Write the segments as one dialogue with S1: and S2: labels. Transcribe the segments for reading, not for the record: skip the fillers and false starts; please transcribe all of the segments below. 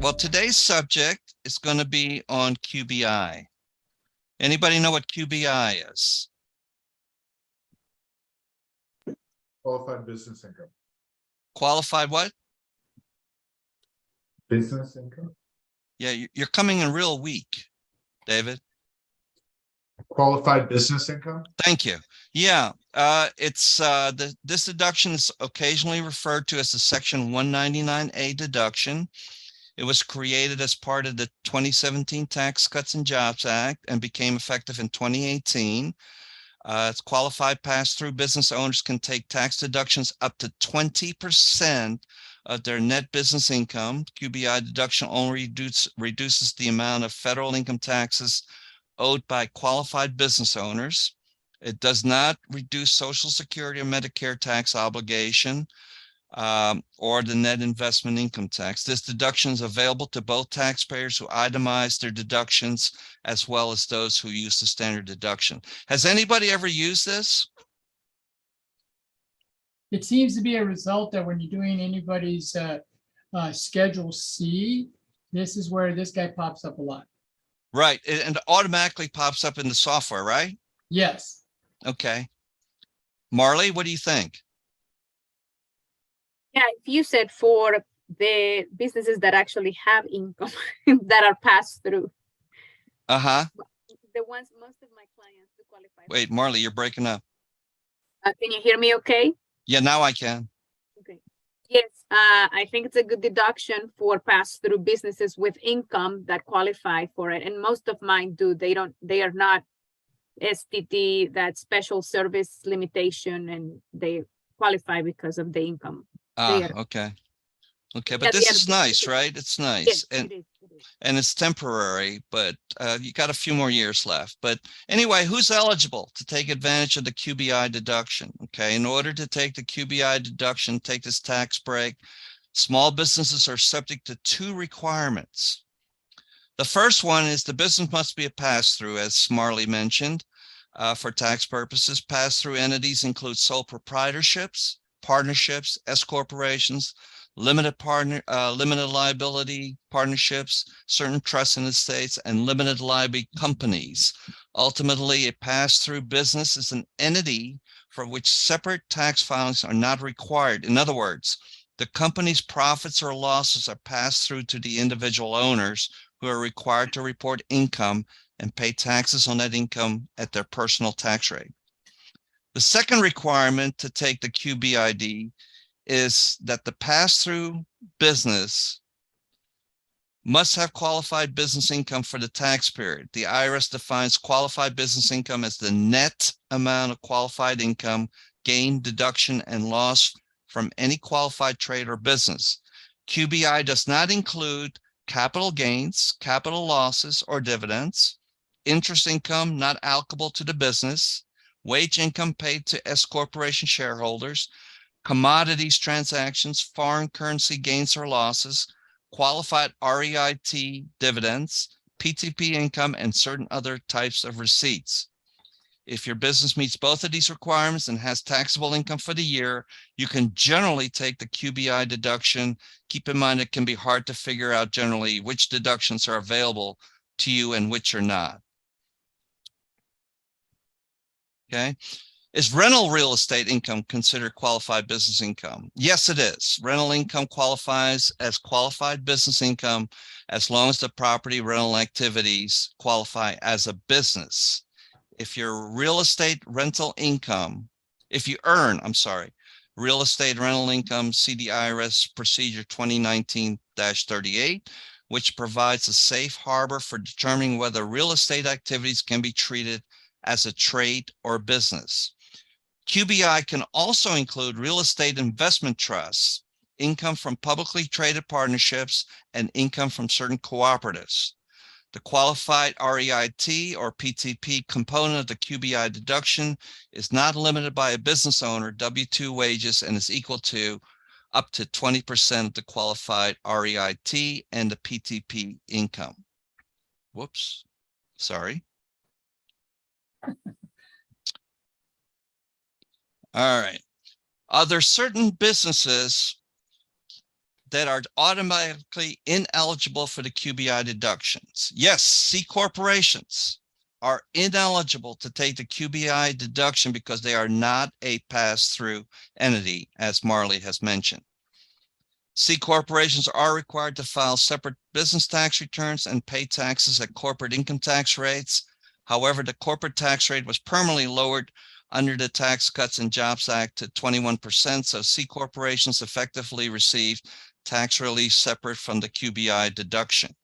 S1: Well, today's subject is going to be on QBI. Anybody know what QBI is?
S2: Qualified business income.
S1: Qualified what?
S2: Business income.
S1: Yeah, you're coming in real weak, David.
S2: Qualified business income.
S1: Thank you. Yeah, this deduction is occasionally referred to as the Section 199A deduction. It was created as part of the 2017 Tax Cuts and Jobs Act and became effective in 2018. It's qualified pass-through. Business owners can take tax deductions up to 20% of their net business income. QBI deduction only reduces the amount of federal income taxes owed by qualified business owners. It does not reduce Social Security or Medicare tax obligation or the net investment income tax. This deduction is available to both taxpayers who itemize their deductions as well as those who use the standard deduction. Has anybody ever used this?
S3: It seems to be a result that when you're doing anybody's Schedule C, this is where this guy pops up a lot.
S1: Right, and it automatically pops up in the software, right?
S3: Yes.
S1: Okay. Marley, what do you think?
S4: Yeah, if you said for the businesses that actually have income that are passed through.
S1: Uh-huh.
S4: The ones most of my clients do qualify.
S1: Wait, Marley, you're breaking up.
S4: Can you hear me okay?
S1: Yeah, now I can.
S4: Okay. Yes, I think it's a good deduction for pass-through businesses with income that qualify for it. And most of mine do. They are not STT, that special service limitation, and they qualify because of the income.
S1: Okay. Okay, but this is nice, right? It's nice.
S4: Yes,
S1: and
S4: it is.
S1: And it's temporary, but you got a few more years left. But anyway, who's eligible to take advantage of the QBI deduction? Okay, in order to take the QBI deduction, take this tax break, small businesses are subject to two requirements. The first one is the business must be a pass-through, as Marley mentioned. For tax purposes, pass-through entities include sole proprietorships, partnerships, S corporations, limited liability partnerships, certain trusts and estates, and limited liability companies. Ultimately, a pass-through business is an entity for which separate tax filings are not required. In other words, the company's profits or losses are passed through to the individual owners who are required to report income and pay taxes on that income at their personal tax rate. The second requirement to take the QBID is that the pass-through business must have qualified business income for the tax period. The IRS defines qualified business income as the net amount of qualified income, gain, deduction, and loss from any qualified trade or business. QBI does not include capital gains, capital losses, or dividends, interest income not allocable to the business, wage income paid to S corporation shareholders, commodities transactions, foreign currency gains or losses, qualified REIT dividends, PTP income, and certain other types of receipts. If your business meets both of these requirements and has taxable income for the year, you can generally take the QBI deduction. Keep in mind, it can be hard to figure out generally which deductions are available to you and which are not. Okay. Is rental real estate income considered qualified business income? Yes, it is. Rental income qualifies as qualified business income as long as the property rental activities qualify as a business. If your real estate rental income, if you earn, real estate rental income, see the IRS Procedure 2019-38, which provides a safe harbor for determining whether real estate activities can be treated as a trade or business. QBI can also include real estate investment trusts, income from publicly traded partnerships, and income from certain cooperatives. The qualified REIT or PTP component of the QBI deduction is not limited by a business owner, W-2 wages, and is equal to up to 20% of the qualified REIT and the PTP income. Whoops, sorry. All right. Are there certain businesses that are automatically ineligible for the QBI deductions. Yes, C corporations are ineligible to take the QBI deduction because they are not a pass-through entity, as Marley has mentioned. C corporations are required to file separate business tax returns and pay taxes at corporate income tax rates. However, the corporate tax rate was permanently lowered under the Tax Cuts and Jobs Act to 21%, so C corporations effectively received tax relief separate from the QBI deduction.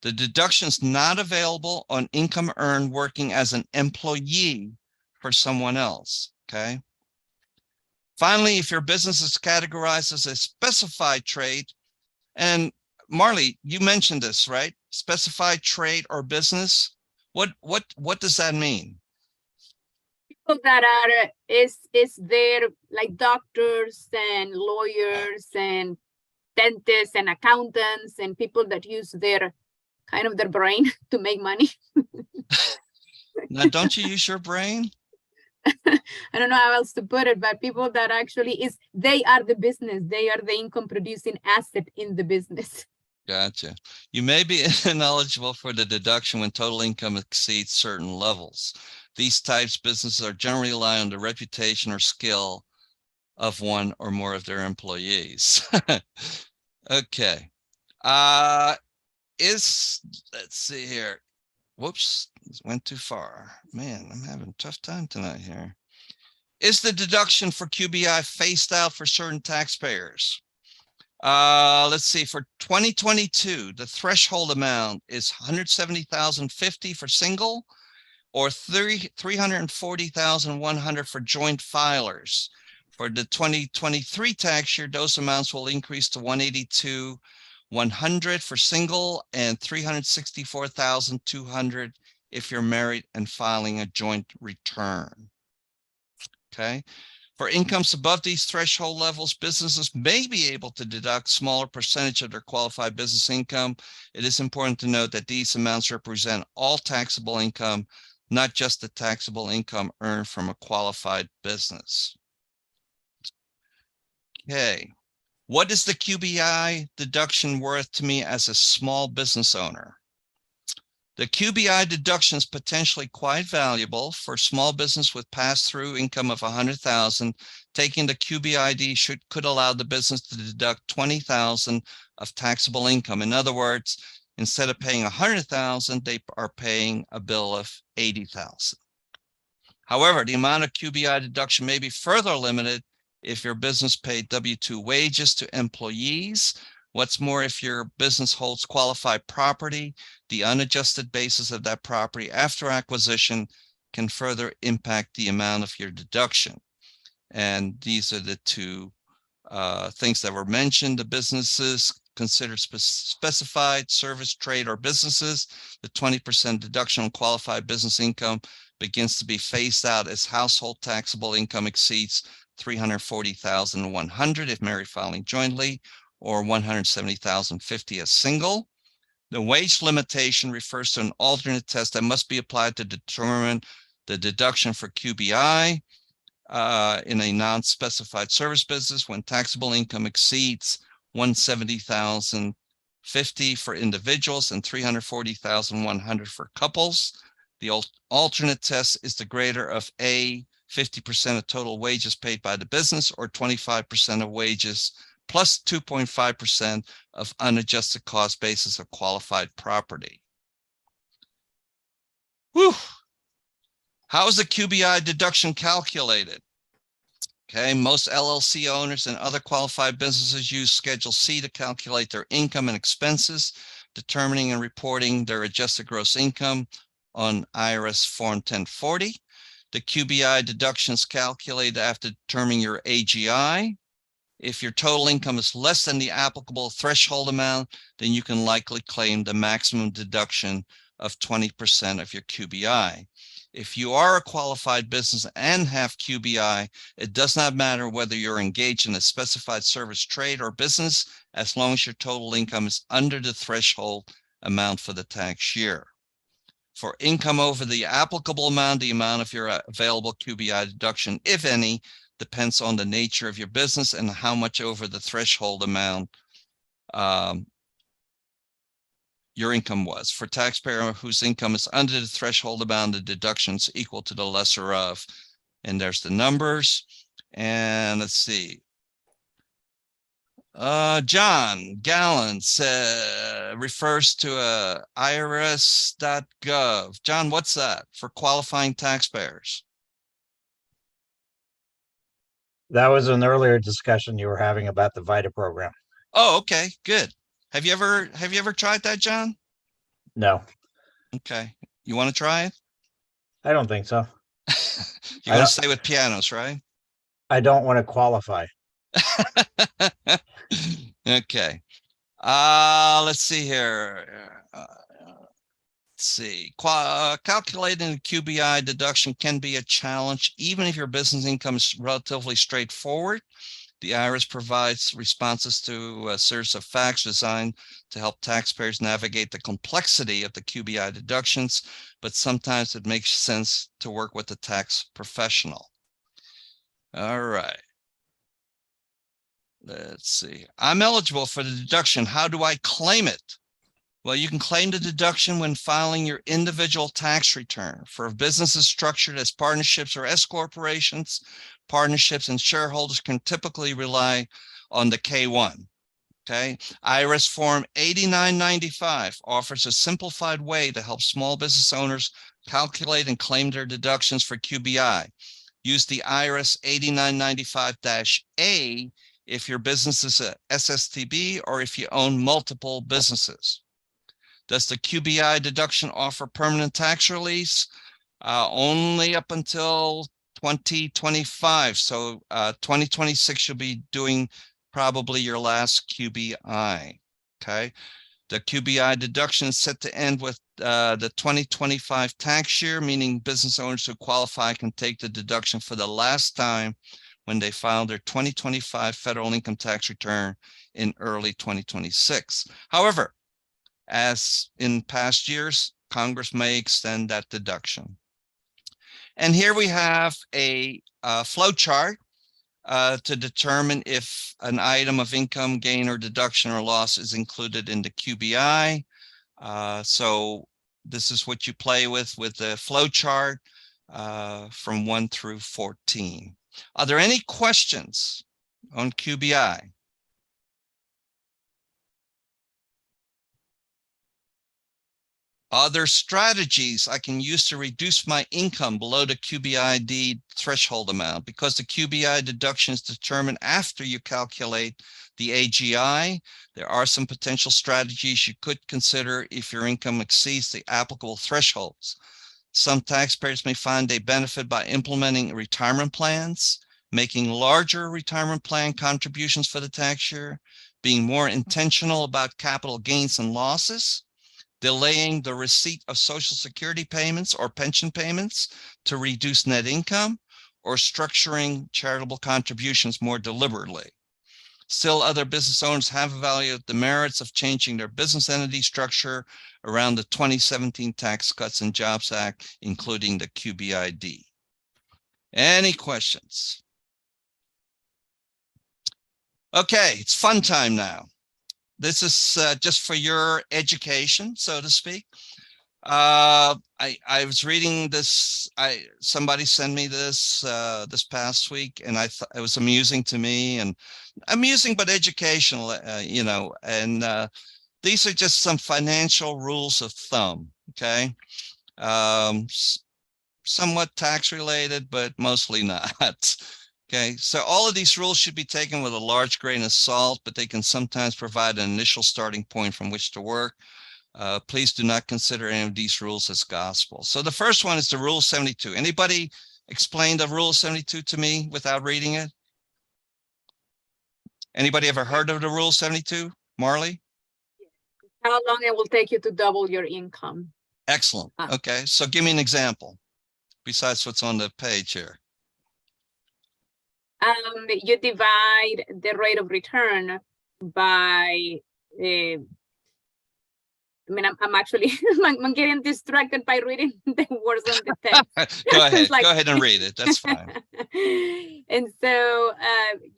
S1: The deduction is not available on income earned working as an employee for someone else, okay? Finally, if your business is categorized as a specified trade, and Marley, you mentioned this, right? Specified trade or business. What does that mean?
S4: People that are is there like doctors and lawyers and dentists and accountants and people that use their kind of their brain to make money.
S1: Now, don't you use your brain?
S4: I don't know how else to put it, but people that actually they are the business, they are the income producing asset in the business.
S1: Gotcha. You may be ineligible for the deduction when total income exceeds certain levels. These types of businesses are generally rely on the reputation or skill of one or more of their employees. Okay. Let's see here. Whoops, went too far. Man, I'm having a tough time tonight here. Is the deduction for QBI phased out for certain taxpayers? Let's see, for 2022, the threshold amount is $170,050 for single or $340,100 for joint filers. For the 2023 tax year, those amounts will increase to $182,100 for single and $364,200 if you're married and filing a joint return. Okay. For incomes above these threshold levels, businesses may be able to deduct smaller percentage of their qualified business income. It is important to note that these amounts represent all taxable income, not just the taxable income earned from a qualified business. Okay. What is the QBI deduction worth to me as a small business owner? The QBI deduction is potentially quite valuable for small business with pass-through income of $100,000. Taking the QBID could allow the business to deduct $20,000 of taxable income. In other words, instead of paying $100,000, they are paying a bill of $80,000. However, the amount of QBI deduction may be further limited if your business paid W-2 wages to employees. What's more, if your business holds qualified property, the unadjusted basis of that property after acquisition can further impact the amount of your deduction. And these are the two things that were mentioned. The businesses considered specified service, trade, or businesses. The 20% deduction on qualified business income begins to be phased out as household taxable income exceeds $340,100 if married filing jointly, or $170,050 as single. The wage limitation refers to an alternate test that must be applied to determine the deduction for QBI in a non-specified service business when taxable income exceeds $170,050 for individuals and $340,100 for couples. The alternate test is the greater of A, 50% of total wages paid by the business, or 25% of wages plus 2.5% of unadjusted cost basis of qualified property. Whew. How is the QBI deduction calculated? Okay, most LLC owners and other qualified businesses use Schedule C to calculate their income and expenses, determining and reporting their adjusted gross income on IRS Form 1040. The QBI deduction is calculated after determining your AGI. If your total income is less than the applicable threshold amount, then you can likely claim the maximum deduction of 20% of your QBI. If you are a qualified business and have QBI, it does not matter whether you're engaged in a specified service, trade, or business, as long as your total income is under the threshold amount for the tax year. For income over the applicable amount, the amount of your available QBI deduction, if any, depends on the nature of your business and how much over the threshold amount your income was. For taxpayer whose income is under the threshold amount, the deductions equal to the lesser of, and there's the numbers. And let's see. John Gallants refers to irs.gov. John, what's that for qualifying taxpayers?
S5: That was an earlier discussion you were having about the VITA program.
S1: Oh, okay, good. Have you ever tried that, John?
S5: No,
S1: Okay. You want to try it?
S5: I don't think so.
S1: You're going to stay with pianos, right?
S5: I don't want to qualify.
S1: Okay. Let's see here. Let's see. Calculating the QBI deduction can be a challenge, even if your business income is relatively straightforward. The IRS provides responses to a series of facts designed to help taxpayers navigate the complexity of the QBI deductions, but sometimes it makes sense to work with a tax professional. All right. Let's see. I'm eligible for the deduction. How do I claim it? Well, you can claim the deduction when filing your individual tax return. For businesses structured as partnerships or S corporations, partnerships and shareholders can typically rely on the K-1. Okay. IRS Form 8995 offers a simplified way to help small business owners calculate and claim their deductions for QBI. Use the IRS 8995-A if your business is a SSTB or if you own multiple businesses. Does the QBI deduction offer permanent tax release? Only up until 2025. So 2026, you'll be doing probably your last QBI. Okay. The QBI deduction is set to end with the 2025 tax year, meaning business owners who qualify can take the deduction for the last time when they file their 2025 federal income tax return in early 2026. However, as in past years, Congress may extend that deduction. And here we have a flow chart to determine if an item of income, gain, or deduction or loss is included in the QBI. So this is what you play with the flow chart from 1 through 14. Are there any questions on QBI? Are there strategies I can use to reduce my income below the QBID threshold amount? Because the QBI deduction is determined after you calculate the AGI, there are some potential strategies you could consider if your income exceeds the applicable thresholds. Some taxpayers may find they benefit by implementing retirement plans, making larger retirement plan contributions for the tax year, being more intentional about capital gains and losses, delaying the receipt of Social Security payments or pension payments to reduce net income, or structuring charitable contributions more deliberately. Still, other business owners have evaluated the merits of changing their business entity structure around the 2017 Tax Cuts and Jobs Act, including the QBID. Any questions? Okay, it's fun time now. This is just for your education, so to speak. I was reading this. Somebody sent me this this past week, and I thought it was amusing to me, and amusing but educational, you know. And these are just some financial rules of thumb. Okay, somewhat tax related, but mostly not. Okay, so all of these rules should be taken with a large grain of salt, but they can sometimes provide an initial starting point from which to work. Please do not consider any of these rules as gospel. So the first one is the Rule 72. Anybody explain the Rule 72 to me without reading it? Anybody ever heard of the Rule 72, Marley?
S4: How long it will take you to double your income?
S1: Excellent. Okay, so give me an example besides what's on the page here.
S4: You divide the rate of return by, I mean, I'm actually, I'm getting distracted by reading the words on the text.
S1: Go ahead,
S4: Like,
S1: go ahead and read it. That's fine.
S4: And so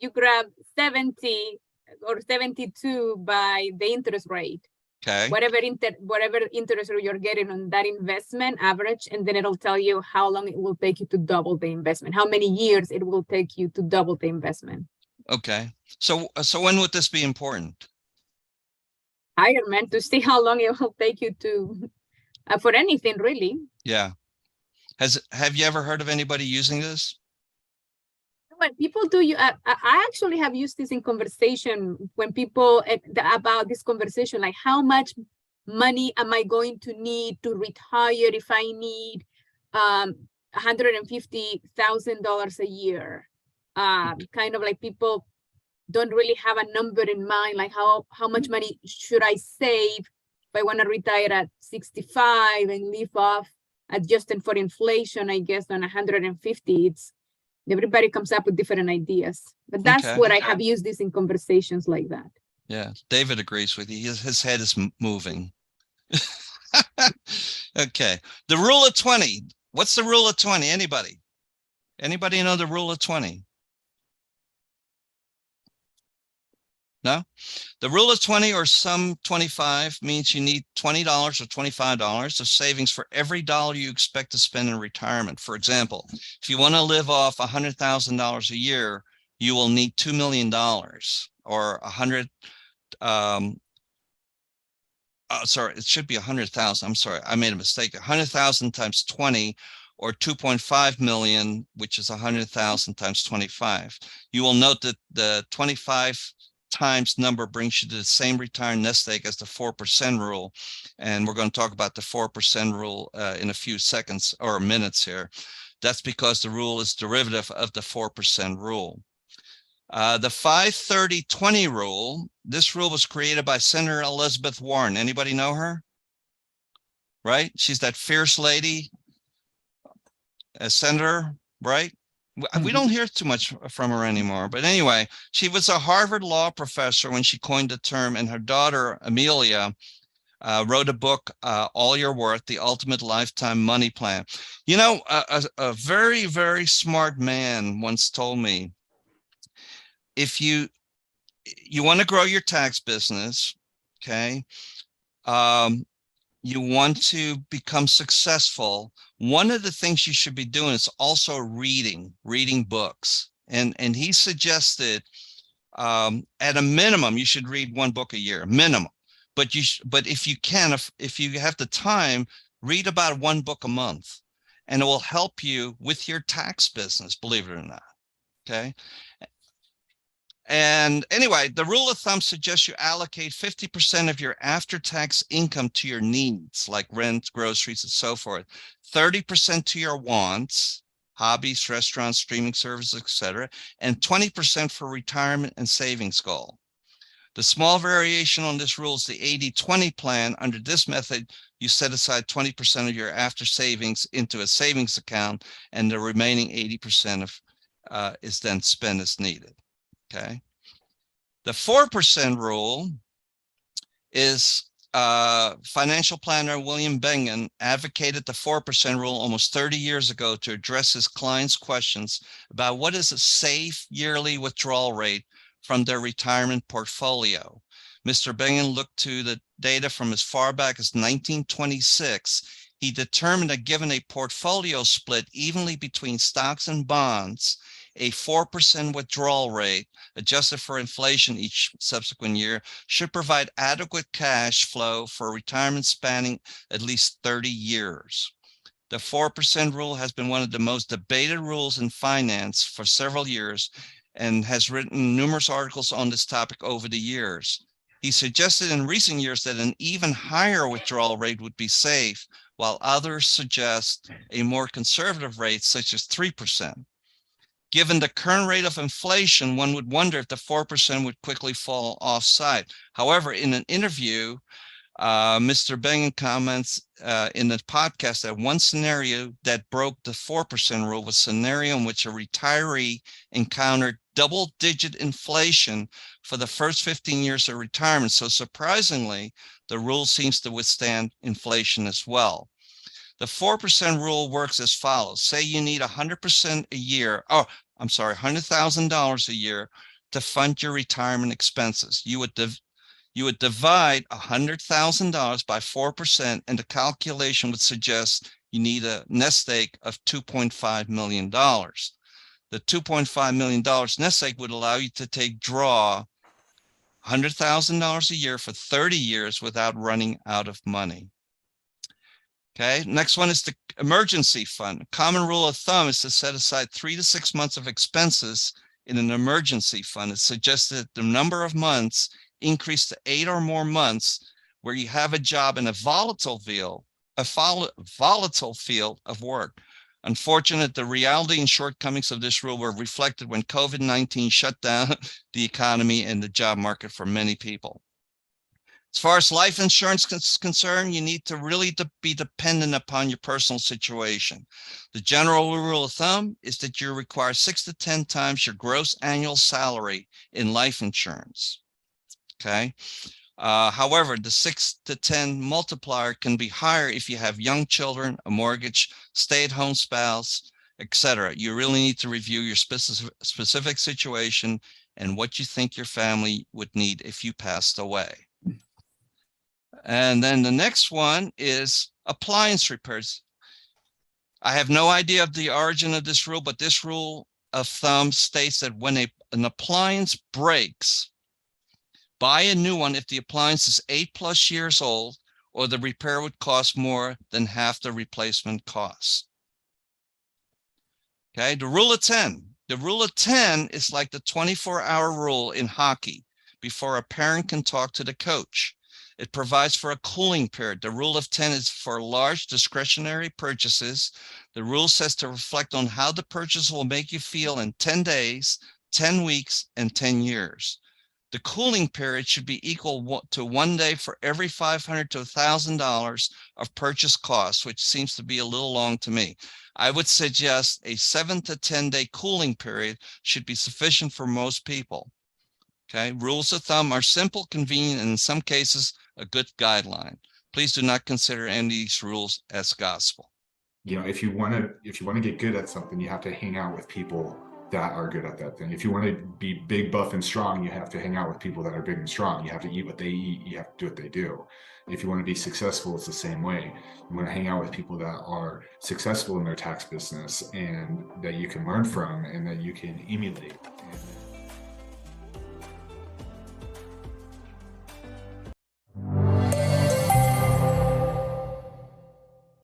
S4: you grab 70 or 72 by the interest rate.
S1: Okay,
S4: Whatever interest rate you're getting on that investment average, and then it'll tell you how long it will take you to double the investment, how many years it will take you to double the investment.
S1: okay. So when would this be important?
S4: Retirement, to see how long it will take you to for anything really.
S1: Yeah. Have you ever heard of anybody using this?
S4: When people do, I actually have used this in conversation when people about this conversation, like how much money am I going to need to retire if I need $150,000 a year? Kind of like people don't really have a number in mind, like how much money should I save if I want to retire at 65 and live off adjusted for inflation, I guess on 150. It's everybody comes up with different ideas, but that's
S1: Okay.
S4: what I have used this in conversations like that.
S1: Yeah, David agrees with you. His head is moving. Okay, the rule of 20. What's the rule of 20? Anybody know the rule of 20? No? The rule of 20 or sum 25 means you need $20 or $25 of savings for every dollar you expect to spend in retirement. For example, if you want to live off $100,000 a year, you will need $2 million or 100. Sorry, it should be 100,000. I'm sorry, I made a mistake. 100,000 times 20 or 2.5 million, which is 100,000 times 25. You will note that the 25 times number brings you to the same retirement nest egg as the 4% rule. And we're going to talk about the 4% rule in a few seconds or minutes here. That's because the rule is derivative of the 4% rule. The 5-30-20 rule, this rule was created by Senator Elizabeth Warren. Anybody know her? Right? She's that fierce lady, a senator, right? We don't hear too much from her anymore. But anyway, she was a Harvard law professor when she coined the term, and her daughter, Amelia, wrote a book, All Your Worth, The Ultimate Lifetime Money Plan. You know, a very, very smart man once told me, if you want to grow your tax business, okay, you want to become successful, one of the things you should be doing is also reading books. And he suggested at a minimum, you should read one book a year, minimum. But if you can, if you have the time, read about one book a month, and it will help you with your tax business, believe it or not. Okay. And anyway, the rule of thumb suggests you allocate 50% of your after-tax income to your needs, like rent, groceries, and so forth, 30% to your wants, hobbies, restaurants, streaming services, etc., and 20% for retirement and savings goal. The small variation on this rule is the 80-20 plan. Under this method, you set aside 20% of your after savings into a savings account, and the remaining 80% is then spent as needed. Okay. The 4% rule is financial planner William Bengen advocated the 4% rule almost 30 years ago to address his clients' questions about what is a safe yearly withdrawal rate from their retirement portfolio. Mr. Bengen looked to the data from as far back as 1926. He determined that given a portfolio split evenly between stocks and bonds, a 4% withdrawal rate, adjusted for inflation each subsequent year, should provide adequate cash flow for retirement spanning at least 30 years. The 4% rule has been one of the most debated rules in finance for several years and has written numerous articles on this topic over the years. He suggested in recent years that an even higher withdrawal rate would be safe, while others suggest a more conservative rate, such as 3%. Given the current rate of inflation, one would wonder if the 4% would quickly fall offside. However, in an interview, Mr. Bengen comments in the podcast that one scenario that broke the 4% rule was a scenario in which a retiree encountered double-digit inflation for the first 15 years of retirement. So surprisingly, the rule seems to withstand inflation as well. The 4% rule works as follows. Say you need 100% a year, $100,000 a year to fund your retirement expenses. You would divide $100,000 by 4%, and the calculation would suggest you need a nest egg of $2.5 million. The $2.5 million nest egg would allow you to draw $100,000 a year for 30 years without running out of money. Okay, next one is the emergency fund. A common rule of thumb is to set aside 3 to 6 months of expenses in an emergency fund. It's suggested that the number of months increase to 8 or more months where you have a job in a volatile field of work. Unfortunately, the reality and shortcomings of this rule were reflected when COVID-19 shut down the economy and the job market for many people. As far as life insurance is concerned, you need to really be dependent upon your personal situation. The general rule of thumb is that you require 6 to 10 times your gross annual salary in life insurance. Okay. However, the 6 to 10 multiplier can be higher if you have young children, a mortgage, stay-at-home spouse, etc. You really need to review your specific situation and what you think your family would need if you passed away. And then the next one is appliance repairs. I have no idea of the origin of this rule, but this rule of thumb states that when an appliance breaks, buy a new one if the appliance is 8+ years old, or the repair would cost more than half the replacement cost. Okay, the rule of 10. The rule of 10 is like the 24-hour rule in hockey before a parent can talk to the coach. It provides for a cooling period. The rule of 10 is for large discretionary purchases. The rule says to reflect on how the purchase will make you feel in 10 days, 10 weeks, and 10 years. The cooling period should be equal to 1 day for every $500 to $1,000 of purchase costs, which seems to be a little long to me. I would suggest a 7 to 10 day cooling period should be sufficient for most people. Okay, rules of thumb are simple, convenient, and in some cases, a good guideline. Please do not consider any of these rules as gospel.
S6: You know, if you want to get good at something, you have to hang out with people that are good at that thing. If you want to be big, buff, and strong, you have to hang out with people that are big and strong. You have to eat what they eat. You have to do what they do. If you want to be successful, it's the same way. You want to hang out with people that are successful in their tax business and that you can learn from and that you can emulate.